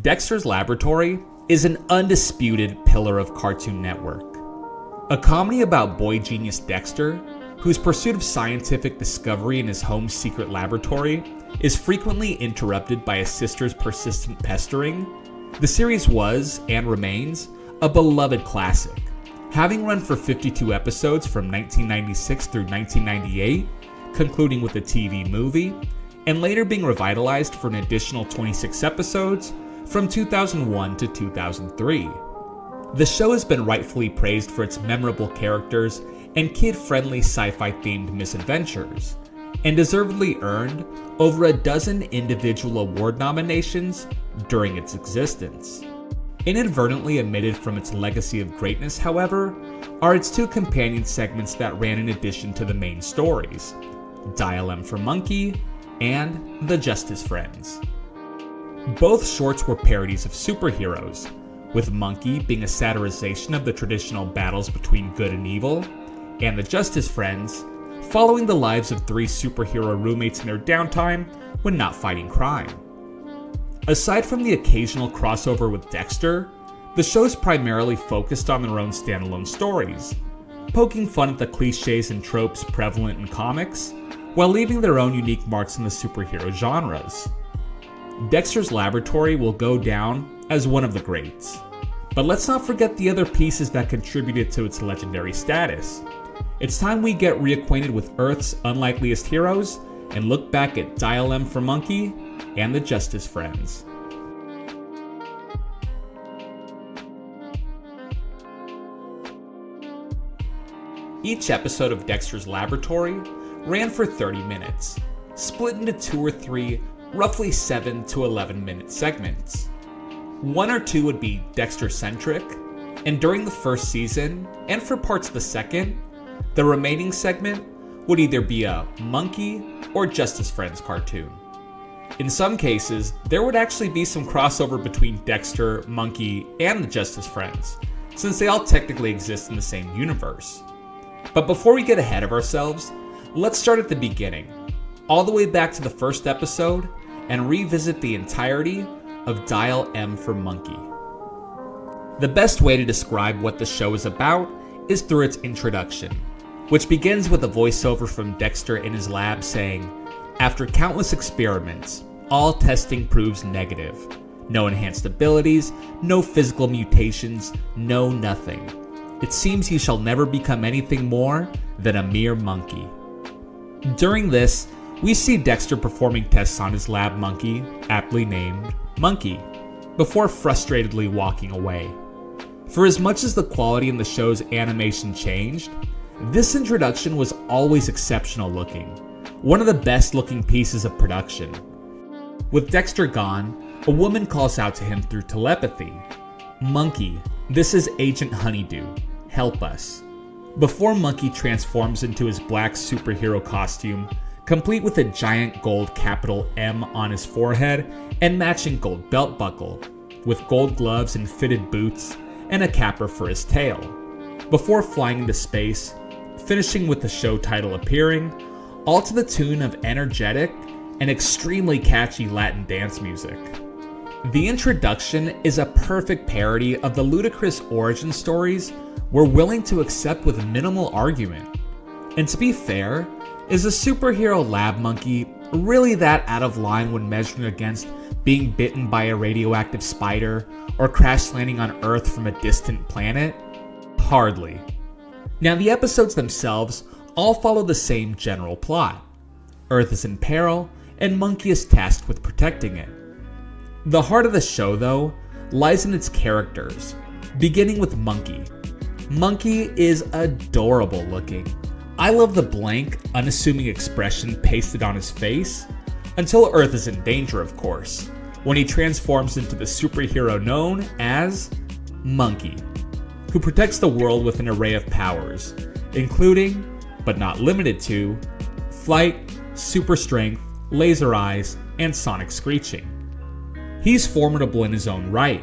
Dexter's Laboratory is an undisputed pillar of Cartoon Network. A comedy about boy genius Dexter, whose pursuit of scientific discovery in his home's secret laboratory is frequently interrupted by his sister's persistent pestering, the series was, and remains, a beloved classic, having run for 52 episodes from 1996 through 1998, concluding with a TV movie, and later being revitalized for an additional 26 episodes from 2001 to 2003. The show has been rightfully praised for its memorable characters and kid-friendly sci-fi themed misadventures, and deservedly earned over a dozen individual award nominations during its existence. Inadvertently omitted from its legacy of greatness, however, are its two companion segments that ran in addition to the main stories, Dial M for Monkey and The Justice Friends. Both shorts were parodies of superheroes, with Monkey being a satirization of the traditional battles between good and evil, and The Justice Friends following the lives of three superhero roommates in their downtime when not fighting crime. Aside from the occasional crossover with Dexter, the shows primarily focused on their own standalone stories, poking fun at the cliches and tropes prevalent in comics, while leaving their own unique marks in the superhero genres. Dexter's Laboratory will go down as one of the greats, but let's not forget the other pieces that contributed to its legendary status. It's time we get reacquainted with Earth's unlikeliest heroes and look back at Dial M for Monkey and The Justice Friends. Each episode of Dexter's Laboratory ran for 30 minutes, split into 2 or 3 roughly 7 to 11 minute segments. 1 or 2 would be Dexter-centric, and during the first season, and for parts of the second, the remaining segment would either be a Monkey or Justice Friends cartoon. In some cases, there would actually be some crossover between Dexter, Monkey, and the Justice Friends, since they all technically exist in the same universe. But before we get ahead of ourselves, let's start at the beginning, all the way back to the first episode, and revisit the entirety of Dial M for Monkey. The best way to describe what the show is about is through its introduction, which begins with a voiceover from Dexter in his lab saying, "After countless experiments, all testing proves negative. No enhanced abilities, no physical mutations, no nothing. It seems he shall never become anything more than a mere monkey." During this, we see Dexter performing tests on his lab monkey, aptly named Monkey, before frustratedly walking away. For as much as the quality in the show's animation changed, this introduction was always exceptional looking, one of the best looking pieces of production. With Dexter gone, a woman calls out to him through telepathy, "Monkey, this is Agent Honeydew, help us." Before Monkey transforms into his black superhero costume, complete with a giant gold capital M on his forehead and matching gold belt buckle, with gold gloves and fitted boots and a capper for his tail, before flying into space, finishing with the show title appearing, all to the tune of energetic and extremely catchy Latin dance music. The introduction is a perfect parody of the ludicrous origin stories we're willing to accept with minimal argument. And to be fair, is a superhero lab monkey really that out of line when measuring against being bitten by a radioactive spider or crash landing on Earth from a distant planet? Hardly. Now, the episodes themselves all follow the same general plot. Earth is in peril, and Monkey is tasked with protecting it. The heart of the show, though, lies in its characters, beginning with Monkey. Monkey is adorable looking. I love the blank, unassuming expression pasted on his face, until Earth is in danger, of course, when he transforms into the superhero known as Monkey, who protects the world with an array of powers, including, but not limited to, flight, super strength, laser eyes, and sonic screeching. He's formidable in his own right,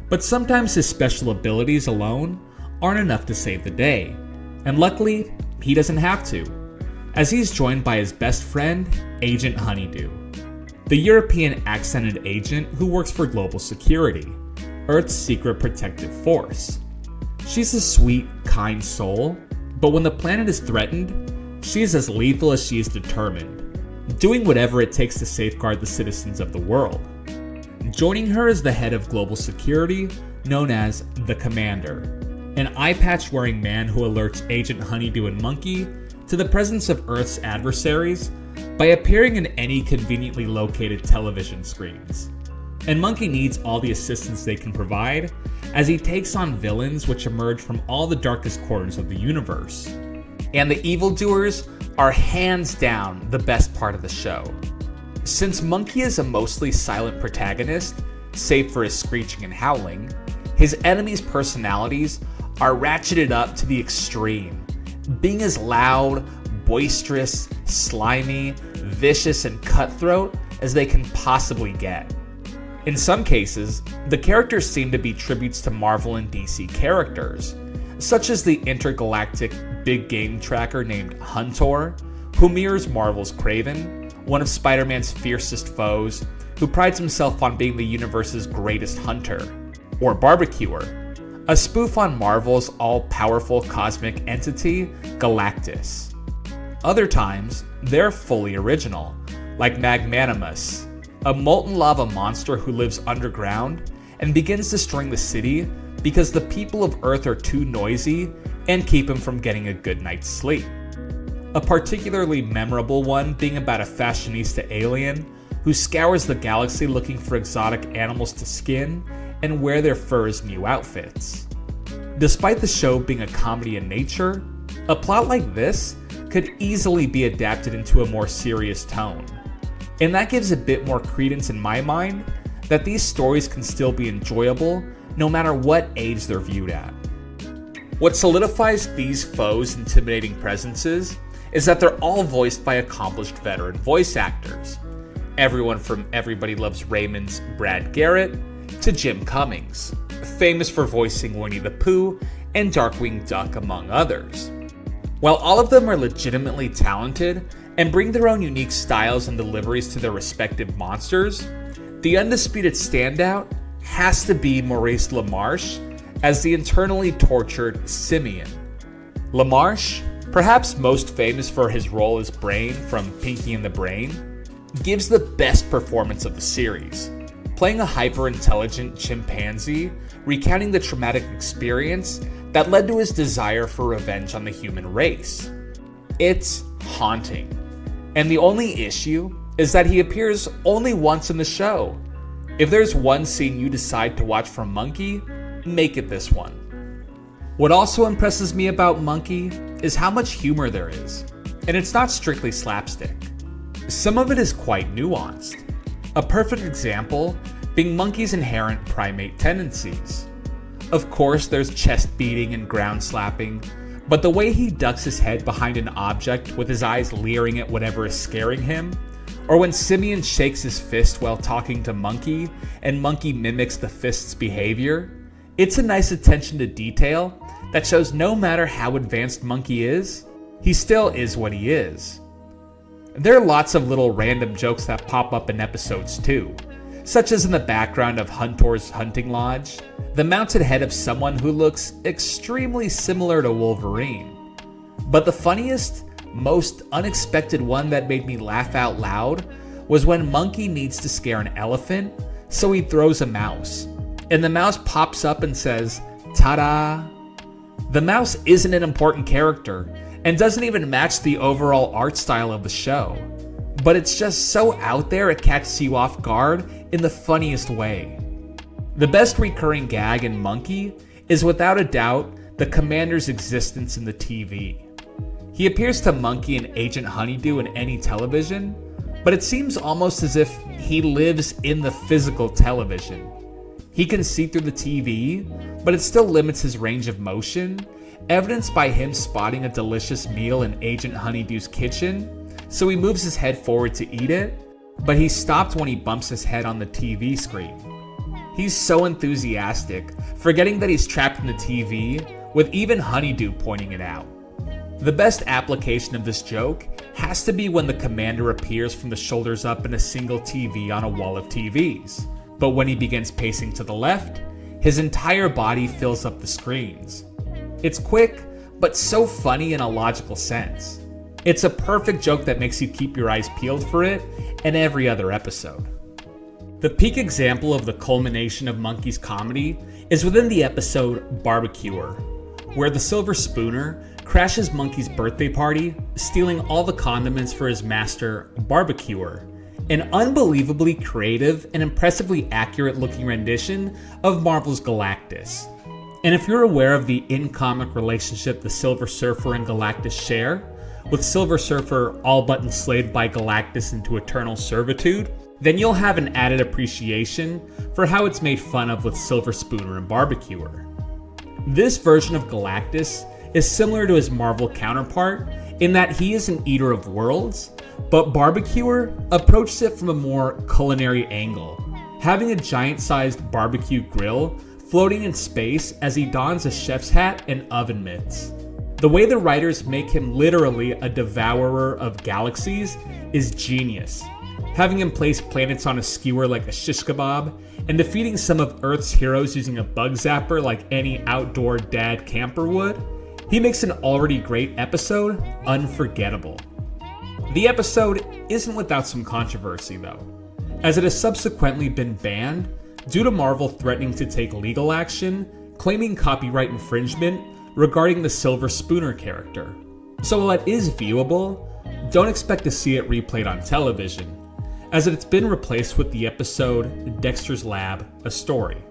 but sometimes his special abilities alone aren't enough to save the day, and luckily, he doesn't have to, as he's joined by his best friend, Agent Honeydew. the European accented agent who works for Global Security, Earth's secret protective force. She's a sweet, kind soul, but when the planet is threatened, she's as lethal as she is determined, doing whatever it takes to safeguard the citizens of the world. Joining her is the head of Global Security, known as the Commander, an eye patch wearing man who alerts Agent Honeydew and Monkey to the presence of Earth's adversaries by appearing in any conveniently located television screens. And Monkey needs all the assistance they can provide as he takes on villains which emerge from all the darkest corners of the universe. And the evildoers are hands down the best part of the show. Since Monkey is a mostly silent protagonist, save for his screeching and howling, his enemies' personalities are ratcheted up to the extreme, being as loud, boisterous, slimy, vicious, and cutthroat as they can possibly get. In some cases, the characters seem to be tributes to Marvel and DC characters, such as the intergalactic big game tracker named Huntor, who mirrors Marvel's Kraven, one of Spider-Man's fiercest foes, who prides himself on being the universe's greatest hunter, or Barbecuer, a spoof on Marvel's all-powerful cosmic entity, Galactus. Other times, they're fully original, like Magnanimous, a molten lava monster who lives underground and begins destroying the city because the people of Earth are too noisy and keep him from getting a good night's sleep. A particularly memorable one being about a fashionista alien who scours the galaxy looking for exotic animals to skin and wear their fur as new outfits. Despite the show being a comedy in nature, a plot like this could easily be adapted into a more serious tone. And that gives a bit more credence in my mind that these stories can still be enjoyable no matter what age they're viewed at. What solidifies these foes' intimidating presences is that they're all voiced by accomplished veteran voice actors. Everyone from Everybody Loves Raymond's Brad Garrett to Jim Cummings, famous for voicing Winnie the Pooh and Darkwing Duck among others. While all of them are legitimately talented and bring their own unique styles and deliveries to their respective monsters, the undisputed standout has to be Maurice LaMarche as the internally tortured Simeon. LaMarche, perhaps most famous for his role as Brain from Pinky and the Brain, gives the best performance of the series, playing a hyper-intelligent chimpanzee recounting the traumatic experience that led to his desire for revenge on the human race. It's haunting. And the only issue is that he appears only once in the show. If there's one scene you decide to watch from Monkey, make it this one. What also impresses me about Monkey is how much humor there is, and it's not strictly slapstick. Some of it is quite nuanced. A perfect example being Monkey's inherent primate tendencies. Of course, there's chest beating and ground slapping, but the way he ducks his head behind an object with his eyes leering at whatever is scaring him, or when Simeon shakes his fist while talking to Monkey and Monkey mimics the fist's behavior, it's a nice attention to detail that shows no matter how advanced Monkey is, he still is what he is. There are lots of little random jokes that pop up in episodes too, such as in the background of Huntor's hunting lodge, the mounted head of someone who looks extremely similar to Wolverine. But the funniest, most unexpected one that made me laugh out loud was when Monkey needs to scare an elephant, so he throws a mouse, and the mouse pops up and says, "Ta-da!" The mouse isn't an important character, and doesn't even match the overall art style of the show, but it's just so out there it catches you off guard in the funniest way. The best recurring gag in Monkey is without a doubt the Commander's existence in the TV. He appears to Monkey and Agent Honeydew in any television, but it seems almost as if he lives in the physical television. He can see through the TV, but it still limits his range of motion, evidenced by him spotting a delicious meal in Agent Honeydew's kitchen, so he moves his head forward to eat it, but he's stopped when he bumps his head on the TV screen. He's so enthusiastic, forgetting that he's trapped in the TV, with even Honeydew pointing it out. The best application of this joke has to be when the commander appears from the shoulders up in a single TV on a wall of TVs. But when he begins pacing to the left, his entire body fills up the screens. It's quick, but so funny in a logical sense. It's a perfect joke that makes you keep your eyes peeled for it in every other episode. The peak example of the culmination of Monkey's comedy is within the episode Barbecuer, where the Silver Spooner crashes Monkey's birthday party, stealing all the condiments for his master, Barbecuer, an unbelievably creative and impressively accurate looking rendition of Marvel's Galactus. And if you're aware of the in-comic relationship the Silver Surfer and Galactus share, with Silver Surfer all but enslaved by Galactus into eternal servitude, then you'll have an added appreciation for how it's made fun of with Silver Spooner and Barbecuer. This version of Galactus is similar to his Marvel counterpart in that he is an eater of worlds, but Barbecuer approaches it from a more culinary angle, having a giant-sized barbecue grill floating in space as he dons a chef's hat and oven mitts. The way the writers make him literally a devourer of galaxies is genius, having him place planets on a skewer like a shish kebab, and defeating some of Earth's heroes using a bug zapper like any outdoor dad camper would. He makes an already great episode unforgettable. The episode isn't without some controversy though, as it has subsequently been banned due to Marvel threatening to take legal action, claiming copyright infringement regarding the Silver Spooner character. So while it is viewable, don't expect to see it replayed on television, as it's been replaced with the episode Dexter's Lab, A Story.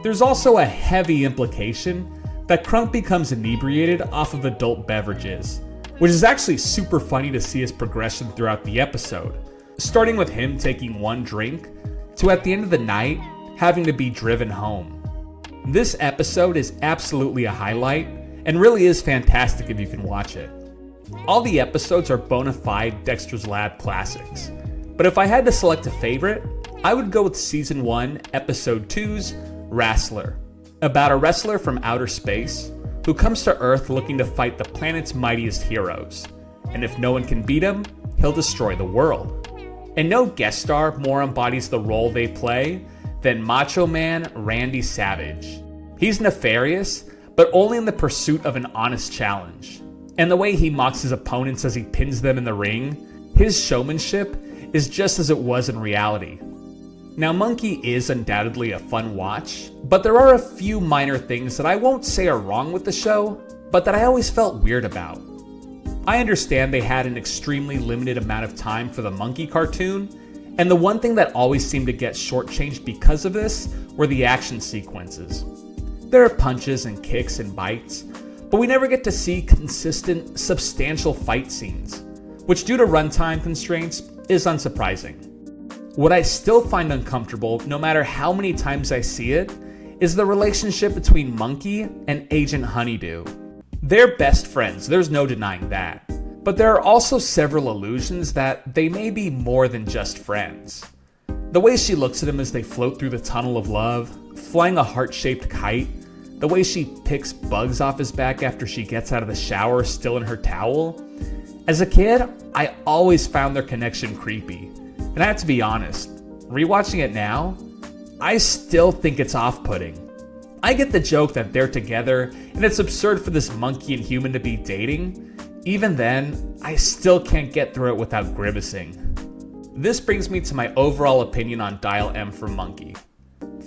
There's also a heavy implication that Crunk becomes inebriated off of adult beverages, which is actually super funny to see his progression throughout the episode, starting with him taking one drink to at the end of the night having to be driven home. This episode is absolutely a highlight and really is fantastic if you can watch it. All the episodes are bona fide Dexter's Lab classics, but if I had to select a favorite, I would go with Season 1, Episode 2's Wrestler, about a wrestler from outer space who comes to Earth looking to fight the planet's mightiest heroes, and if no one can beat him, he'll destroy the world. And no guest star more embodies the role they play than Macho Man Randy Savage. He's nefarious, but only in the pursuit of an honest challenge. And the way he mocks his opponents as he pins them in the ring, his showmanship is just as it was in reality. Now, Monkey is undoubtedly a fun watch, but there are a few minor things that I won't say are wrong with the show, but that I always felt weird about. I understand they had an extremely limited amount of time for the Monkey cartoon, and the one thing that always seemed to get shortchanged because of this were the action sequences. There are punches and kicks and bites, but we never get to see consistent, substantial fight scenes, which due to runtime constraints is unsurprising. What I still find uncomfortable, no matter how many times I see it, is the relationship between Monkey and Agent Honeydew. They're best friends, there's no denying that. But there are also several allusions that they may be more than just friends. The way she looks at him as they float through the tunnel of love, flying a heart-shaped kite, the way she picks bugs off his back after she gets out of the shower still in her towel. As a kid, I always found their connection creepy. And I have to be honest, rewatching it now, I still think it's off-putting. I get the joke that they're together and it's absurd for this monkey and human to be dating. Even then, I still can't get through it without grimacing. This brings me to my overall opinion on Dial M for Monkey.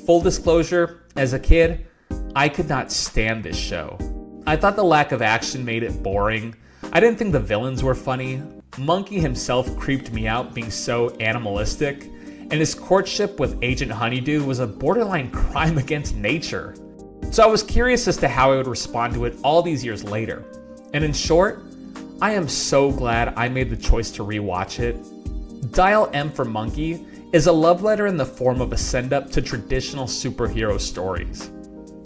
Full disclosure, as a kid, I could not stand this show. I thought the lack of action made it boring. I didn't think the villains were funny. Monkey himself creeped me out being so animalistic, and his courtship with Agent Honeydew was a borderline crime against nature. So I was curious as to how I would respond to it all these years later. And in short, I am so glad I made the choice to rewatch it. Dial M for Monkey is a love letter in the form of a send-up to traditional superhero stories.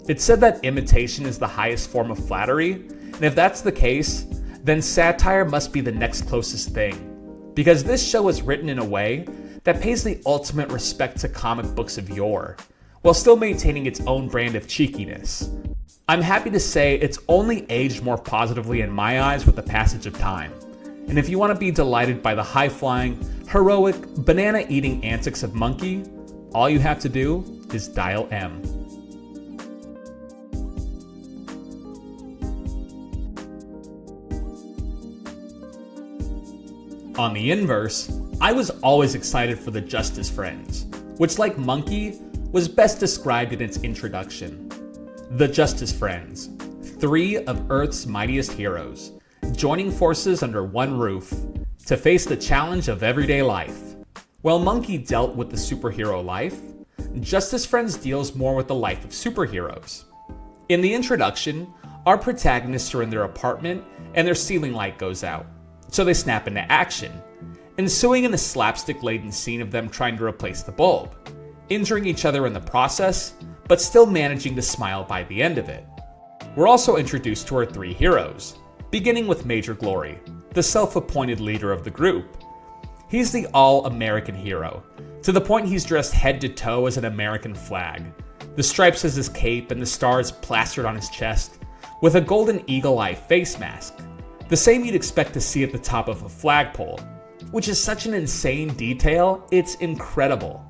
It's said that imitation is the highest form of flattery, and if that's the case, then satire must be the next closest thing. Because this show is written in a way that pays the ultimate respect to comic books of yore, while still maintaining its own brand of cheekiness. I'm happy to say it's only aged more positively in my eyes with the passage of time. And if you want to be delighted by the high-flying, heroic, banana-eating antics of Monkey, all you have to do is dial M. On the inverse, I was always excited for the Justice Friends, which, like Monkey, was best described in its introduction. The Justice Friends, 3 of Earth's mightiest heroes, joining forces under one roof to face the challenge of everyday life. While Monkey dealt with the superhero life, Justice Friends deals more with the life of superheroes. In the introduction, our protagonists are in their apartment and their ceiling light goes out, so they snap into action, ensuing in a slapstick-laden scene of them trying to replace the bulb, injuring each other in the process, but still managing to smile by the end of it. We're also introduced to our 3 heroes, beginning with Major Glory, the self-appointed leader of the group. He's the all-American hero, to the point he's dressed head to toe as an American flag, the stripes as his cape and the stars plastered on his chest, with a golden eagle-eye face mask, the same you'd expect to see at the top of a flagpole, which is such an insane detail, it's incredible.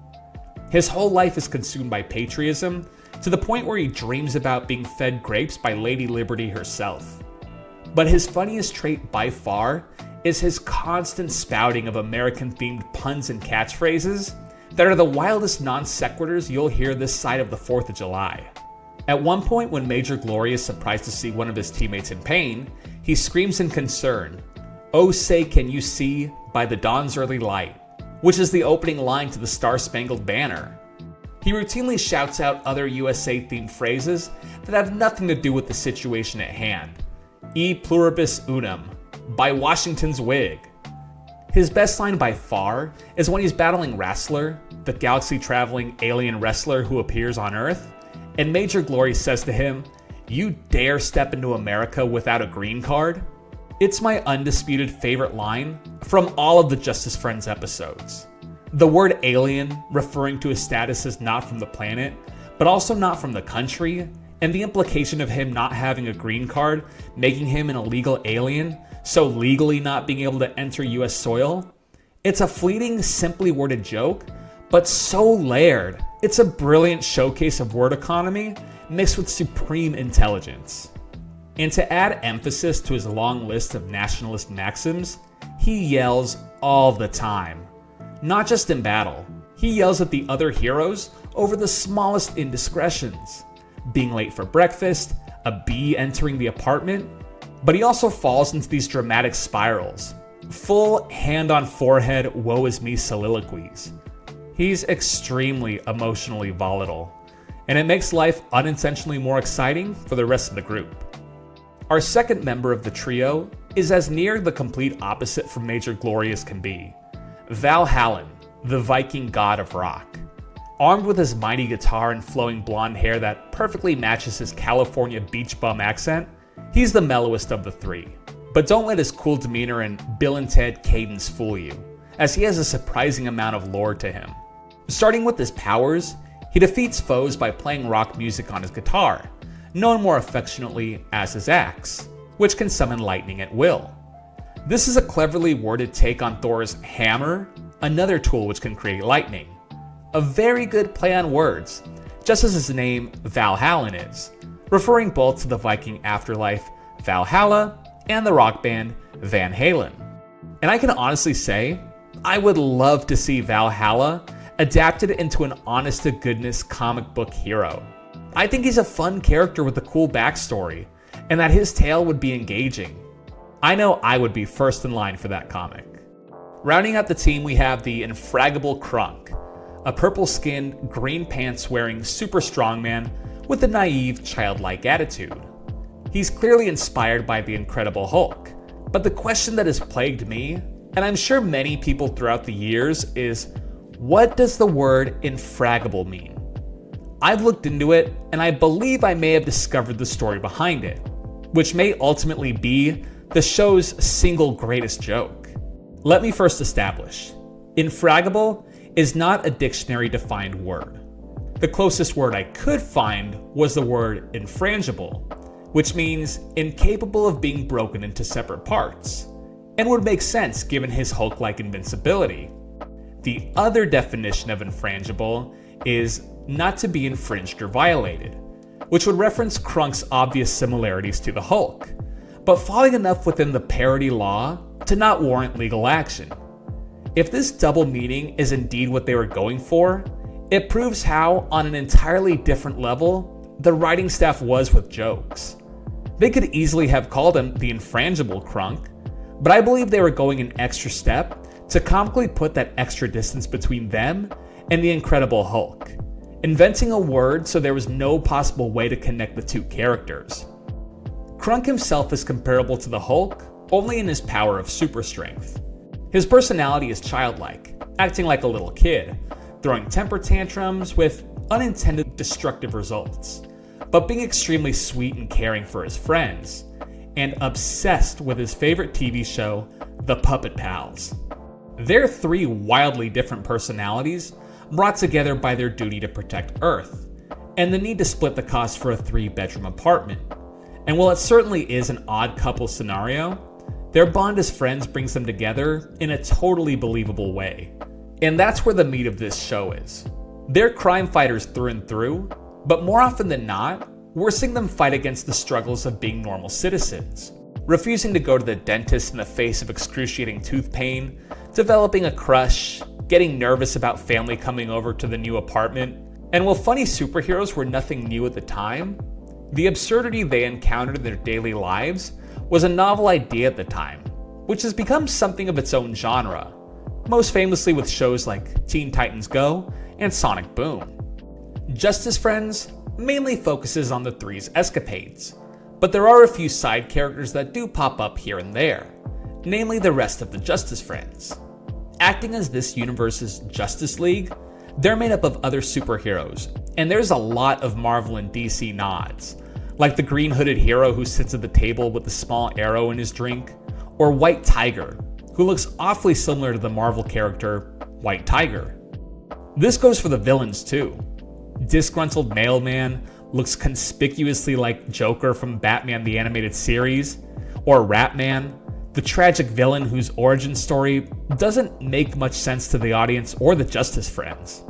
His whole life is consumed by patriotism, to the point where he dreams about being fed grapes by Lady Liberty herself. But his funniest trait by far is his constant spouting of American-themed puns and catchphrases that are the wildest non-sequiturs you'll hear this side of the 4th of July. At one point when Major Glory is surprised to see one of his teammates in pain, he screams in concern, "Oh say can you see by the dawn's early light," which is the opening line to the Star-Spangled Banner. He routinely shouts out other USA-themed phrases that have nothing to do with the situation at hand. E pluribus unum, by Washington's wig. His best line by far is when he's battling Wrestler, the galaxy-traveling alien wrestler who appears on Earth, and Major Glory says to him, "You dare step into America without a green card?" It's my undisputed favorite line from all of the Justice Friends episodes. The word alien, referring to his status as not from the planet, but also not from the country, and the implication of him not having a green card, making him an illegal alien, so legally not being able to enter US soil. It's a fleeting, simply worded joke, but so layered. It's a brilliant showcase of word economy mixed with supreme intelligence. And to add emphasis to his long list of nationalist maxims, he yells all the time. Not just in battle, he yells at the other heroes over the smallest indiscretions. Being late for breakfast, a bee entering the apartment, but he also falls into these dramatic spirals, full hand-on-forehead woe-is-me soliloquies. He's extremely emotionally volatile, and it makes life unintentionally more exciting for the rest of the group. Our second member of the trio is as near the complete opposite from Major Glory as can be. Valhallan, the Viking god of rock. Armed with his mighty guitar and flowing blonde hair that perfectly matches his California beach bum accent, he's the mellowest of the 3. But don't let his cool demeanor and Bill and Ted cadence fool you, as he has a surprising amount of lore to him. Starting with his powers, he defeats foes by playing rock music on his guitar, known more affectionately as his axe, which can summon lightning at will. This is a cleverly worded take on Thor's hammer, another tool which can create lightning. A very good play on words, just as his name Valhallan is, referring both to the Viking afterlife Valhalla and the rock band Van Halen. And I can honestly say, I would love to see Valhalla adapted into an honest-to-goodness comic book hero. I think he's a fun character with a cool backstory, and that his tale would be engaging. I know I would be first in line for that comic. Rounding out the team, we have the infraggable Krunk, a purple-skinned, green pants-wearing super strongman with a naive, childlike attitude. He's clearly inspired by the Incredible Hulk, but the question that has plagued me, and I'm sure many people throughout the years, is what does the word infraggable mean? I've looked into it, and I believe I may have discovered the story behind it, which may ultimately be the show's single greatest joke. Let me first establish, infraggable is not a dictionary-defined word. The closest word I could find was the word infrangible, which means incapable of being broken into separate parts, and would make sense given his Hulk-like invincibility. The other definition of infrangible is not to be infringed or violated, which would reference Krunk's obvious similarities to the Hulk, but falling enough within the parody law to not warrant legal action. If this double meaning is indeed what they were going for, it proves how, on an entirely different level, the writing staff was with jokes. They could easily have called him the infrangible Krunk, but I believe they were going an extra step to comically put that extra distance between them and the Incredible Hulk, inventing a word so there was no possible way to connect the two characters. Krunk himself is comparable to the Hulk only in his power of super strength. His personality is childlike, acting like a little kid, throwing temper tantrums with unintended destructive results, but being extremely sweet and caring for his friends, and obsessed with his favorite TV show, The Puppet Pals. Their three wildly different personalities brought together by their duty to protect Earth, and the need to split the cost for a 3-bedroom apartment. And while it certainly is an odd couple scenario, their bond as friends brings them together in a totally believable way. And that's where the meat of this show is. They're crime fighters through and through, but more often than not, we're seeing them fight against the struggles of being normal citizens, refusing to go to the dentist in the face of excruciating tooth pain, developing a crush, getting nervous about family coming over to the new apartment. And while funny superheroes were nothing new at the time, the absurdity they encountered in their daily lives was a novel idea at the time, which has become something of its own genre, most famously with shows like Teen Titans Go and Sonic Boom. Justice Friends mainly focuses on the three's escapades, but there are a few side characters that do pop up here and there, namely the rest of the Justice Friends. Acting as this universe's Justice League, they're made up of other superheroes, and there's a lot of Marvel and DC nods, like the green hooded hero who sits at the table with a small arrow in his drink, or White Tiger, who looks awfully similar to the Marvel character White Tiger. This goes for the villains too. Disgruntled Mailman looks conspicuously like Joker from Batman the Animated Series, or Ratman, the tragic villain whose origin story doesn't make much sense to the audience or the Justice Friends.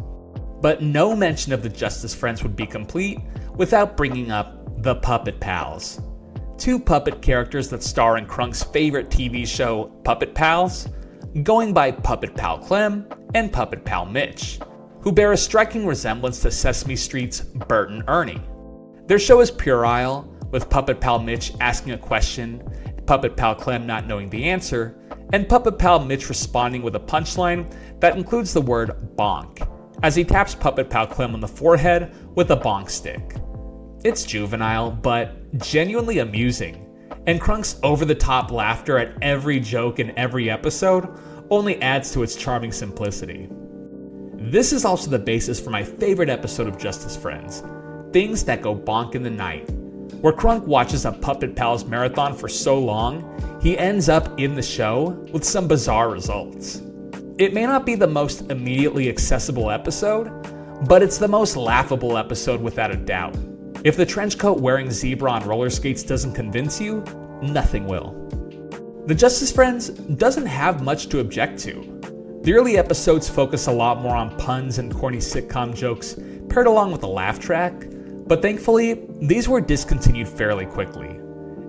But no mention of the Justice Friends would be complete without bringing up the Puppet Pals. Two puppet characters that star in Krunk's favorite TV show, Puppet Pals, going by Puppet Pal Clem and Puppet Pal Mitch, who bear a striking resemblance to Sesame Street's Bert and Ernie. Their show is puerile, with Puppet Pal Mitch asking a question, Puppet Pal Clem not knowing the answer, and Puppet Pal Mitch responding with a punchline that includes the word bonk, as he taps Puppet Pal Clem on the forehead with a bonk stick. It's juvenile, but genuinely amusing, and Krunk's over-the-top laughter at every joke in every episode only adds to its charming simplicity. This is also the basis for my favorite episode of Justice Friends, Things That Go Bonk in the Night, where Krunk watches a Puppet Pals marathon for so long, he ends up in the show with some bizarre results. It may not be the most immediately accessible episode, but it's the most laughable episode without a doubt. If the trenchcoat wearing zebra on roller skates doesn't convince you, nothing will. The Justice Friends doesn't have much to object to. The early episodes focus a lot more on puns and corny sitcom jokes paired along with a laugh track, but thankfully, these were discontinued fairly quickly.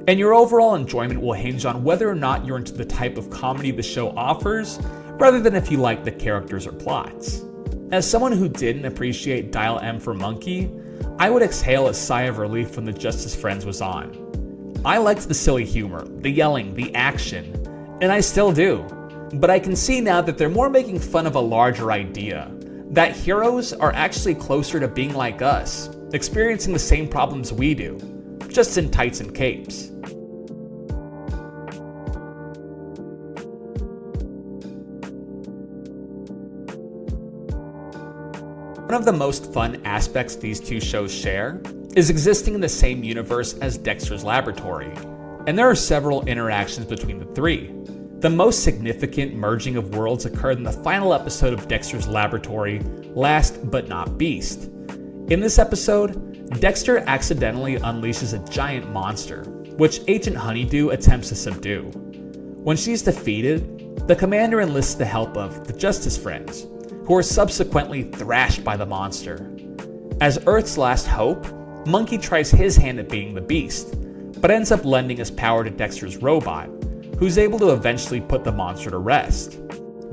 And your overall enjoyment will hinge on whether or not you're into the type of comedy the show offers, rather than if you like the characters or plots. As someone who didn't appreciate Dial M for Monkey, I would exhale a sigh of relief when the Justice Friends was on. I liked the silly humor, the yelling, the action, and I still do. But I can see now that they're more making fun of a larger idea, that heroes are actually closer to being like us, experiencing the same problems we do, just in tights and capes. One of the most fun aspects these two shows share is existing in the same universe as Dexter's Laboratory, and there are several interactions between the three. The most significant merging of worlds occurred in the final episode of Dexter's Laboratory, Last But Not Beast. In this episode, Dexter accidentally unleashes a giant monster, which Agent Honeydew attempts to subdue. When she's defeated, the commander enlists the help of the Justice Friends, who are subsequently thrashed by the monster. As Earth's last hope, Monkey tries his hand at being the beast, but ends up lending his power to Dexter's robot, who's able to eventually put the monster to rest.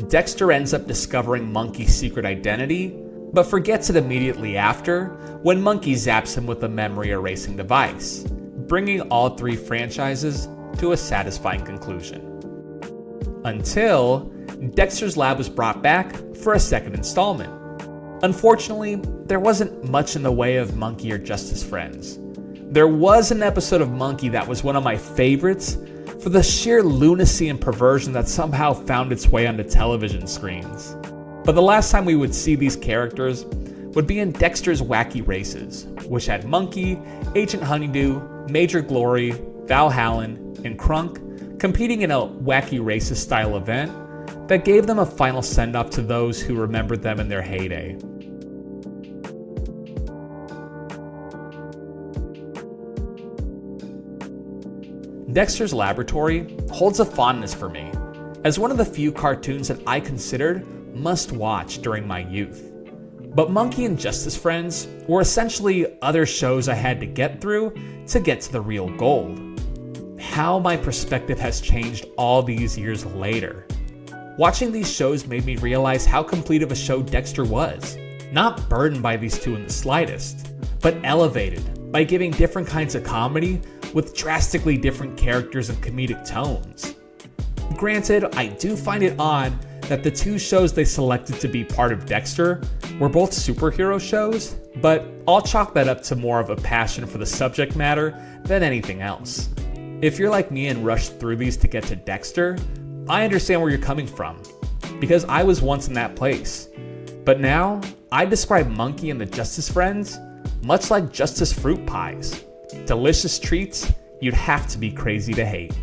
Dexter ends up discovering Monkey's secret identity, but forgets it immediately after when Monkey zaps him with a memory erasing device, bringing all three franchises to a satisfying conclusion. Until Dexter's lab was brought back for a second installment. Unfortunately, there wasn't much in the way of Monkey or Justice Friends. There was an episode of Monkey that was one of my favorites for the sheer lunacy and perversion that somehow found its way onto television screens. But the last time we would see these characters would be in Dexter's Wacky Races, which had Monkey, Agent Honeydew, Major Glory, Val Hallen, and Crunk competing in a Wacky Races style event that gave them a final send-off to those who remembered them in their heyday. Dexter's Laboratory holds a fondness for me, as one of the few cartoons that I considered must-watch during my youth. But Monkey and Justice Friends were essentially other shows I had to get through to get to the real gold. How my perspective has changed all these years later. Watching these shows made me realize how complete of a show Dexter was. Not burdened by these two in the slightest, but elevated by giving different kinds of comedy with drastically different characters and comedic tones. Granted, I do find it odd that the two shows they selected to be part of Dexter were both superhero shows, but I'll chalk that up to more of a passion for the subject matter than anything else. If you're like me and rushed through these to get to Dexter, I understand where you're coming from, because I was once in that place. But now, I describe Monkey and the Justice Friends much like Justice fruit pies. Delicious treats you'd have to be crazy to hate.